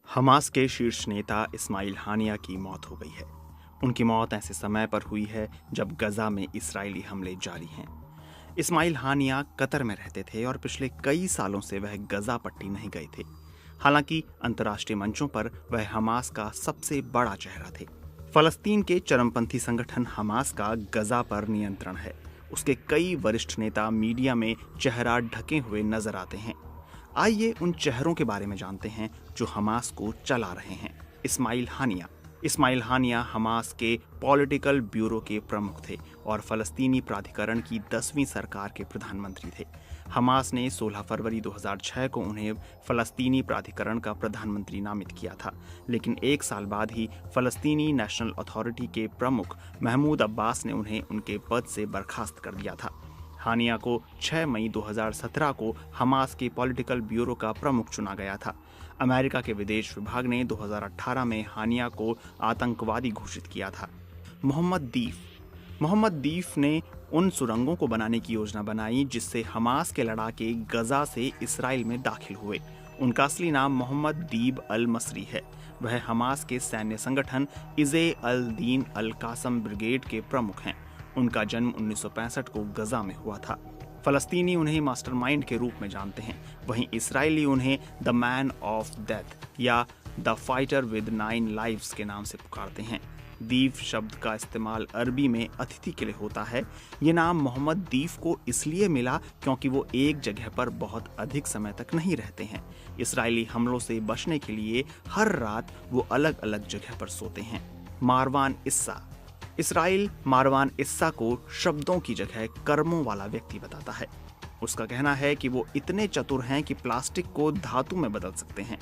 Hamas के शीर्ष नेता इस्माइल हानिया की मौत हो गई है। उनकी मौत ऐसे समय पर हुई है जब गजा में इस्राएली हमले जारी हैं। इस्माइल हानिया कतर में रहते थे और पिछले कई सालों से वह गजा पट्टी नहीं गए थे। हालांकि अंतर्राष्ट्रीय मंचों पर वह हमास का सबसे बड़ा चेहरा थे। फलस्तीन के चरमपंथी संगठन हमास का गजा पर नियंत्रण है। उसके कई वरिष्ठ नेता मीडिया में चेहरा ढके हुए नजर आते हैं। आइए उन चेहरों के बारे में जानते हैं जो हमास को चला रहे हैं। इस्माइल हानिया हमास के पॉलिटिकल ब्यूरो के प्रमुख थे और फलस्तीनी प्राधिकरण की 10वीं सरकार के प्रधानमंत्री थे। हमास ने 16 फरवरी 2006 को उन्हें फलस्तीनी प्राधिकरण का प्रधानमंत्री नामित किया था, लेकिन एक साल बाद ही फलस्तीनी नेशनल अथॉरिटी के प्रमुख महमूद अब्बास ने उन्हें उनके पद से बर्खास्त कर दिया था। हानिया को 6 मई 2017 को हमास के पॉलिटिकल ब्यूरो का प्रमुख चुना गया था। अमेरिका के विदेश विभाग ने 2018 में हानिया को आतंकवादी घोषित किया था। मोहम्मद दीफ ने उन सुरंगों को बनाने की योजना बनाई जिससे हमास के लड़ाके गजा से इसराइल में दाखिल हुए। उनका असली नाम मोहम्मद दीब अल मसरी है। वह हमास के सैन्य संगठन इज़े अल दीन अल कासम ब्रिगेड के प्रमुख हैं। उनका जन्म 1965 को गजा में हुआ था। फलस्तीनी उन्हें मास्टरमाइंड के रूप में जानते हैं, वहीं इसराइली उन्हें द मैन ऑफ डेथ या द फाइटर विद 9 लाइव्स के नाम से पुकारते हैं। दीफ शब्द का इस्तेमाल अरबी में अतिथि के लिए होता है। ये नाम मोहम्मद दीफ को इसलिए मिला क्योंकि वो एक जगह पर बहुत अधिक समय तक नहीं रहते हैं। इसराइली हमलों से बचने के लिए हर रात वो अलग अलग जगह पर सोते हैं। मारवान इस्सा इसराइल मारवान इस्सा को शब्दों की जगह कर्मों वाला व्यक्ति बताता है। उसका कहना है कि वो इतने चतुर हैं कि प्लास्टिक को धातु में बदल सकते हैं।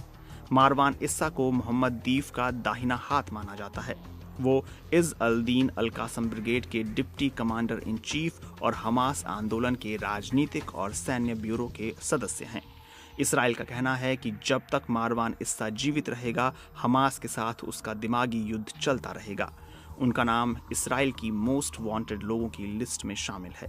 मारवान इस्सा को मोहम्मद दीफ का दाहिना हाथ माना जाता है। वो is Al Deen Al Qasim brigade के डिप्टी कमांडर इन चीफ और हमास आंदोलन के राजनीतिक और सैन्य ब्यूरो के सदस्य हैं। इसराइल का कहना है कि जब तक मारवान इस्सा जीवित रहेगा, हमास के साथ उसका दिमागी युद्ध चलता रहेगा। उनका नाम इसराइल की मोस्ट वांटेड लोगों की लिस्ट में शामिल है।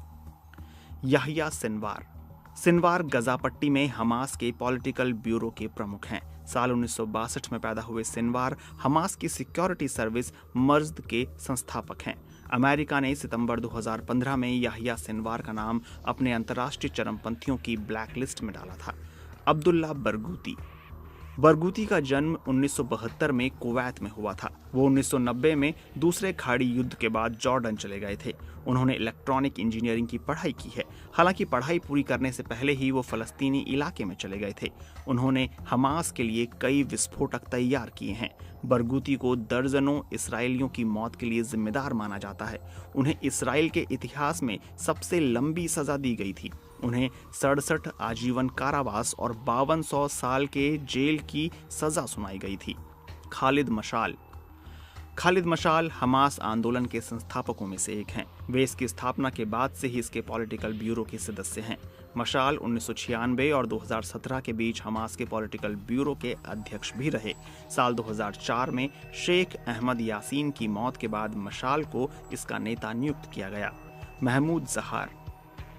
याहिया सिनवार गजा पट्टी में हमास के पॉलिटिकल ब्यूरो के प्रमुख हैं। साल 1962 में पैदा हुए सिनवार हमास की सिक्योरिटी सर्विस मर्ज़द के संस्थापक हैं। अमेरिका ने सितंबर 2015 में याहिया सिनवार का नाम अपने अंतर्राष्ट्रीय चरमपंथियों की ब्लैक लिस्ट में डाला था। अब्दुल्ला बरगूती का जन्म 1972 में कुवैत में हुआ था। वो 1990 में दूसरे खाड़ी युद्ध के बाद जॉर्डन चले गए थे। उन्होंने इलेक्ट्रॉनिक इंजीनियरिंग की पढ़ाई की है। हालांकि पढ़ाई पूरी करने से पहले ही वो फलस्तीनी इलाके में चले गए थे। उन्होंने हमास के लिए कई विस्फोटक तैयार किए हैं। बरगूती को दर्जनों इसराइलियों की मौत के लिए जिम्मेदार माना जाता है। उन्हें इसराइल के इतिहास में सबसे लंबी सजा दी गई थी। उन्हें 67 आजीवन कारावास और 5200 साल के जेल की सजा सुनाई गई थी। खालिद मशाल हमास आंदोलन के संस्थापकों में से एक हैं। वे इसकी स्थापना के बाद से ही इसके पॉलिटिकल ब्यूरो के सदस्य हैं। मशाल 1996 और 2017 के बीच हमास के पॉलिटिकल ब्यूरो के अध्यक्ष भी रहे। साल 2004 में शेख अहमद यासीन की मौत के बाद मशाल को इसका नेता नियुक्त किया गया। महमूद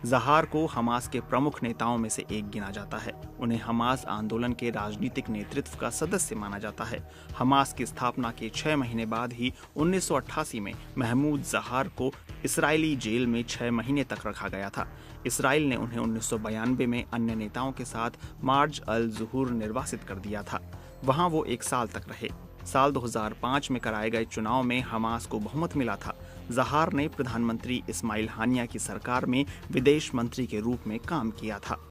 ज़हार को हमास के प्रमुख नेताओं में से एक गिना जाता है। उन्हें हमास आंदोलन के राजनीतिक नेतृत्व का सदस्य माना जाता है। हमास की स्थापना के 6 महीने बाद ही 1988 में महमूद ज़हार को इसराइली जेल में 6 महीने तक रखा गया था। इसराइल ने उन्हें 1992 में अन्य नेताओं के साथ मार्ज अल ज़ुहूर निर्वासित कर दिया था। वहाँ वो 1 साल तक रहे। साल 2005 में कराए गए चुनाव में हमास को बहुमत मिला था। ज़हार ने प्रधानमंत्री इस्माइल हानिया की सरकार में विदेश मंत्री के रूप में काम किया था।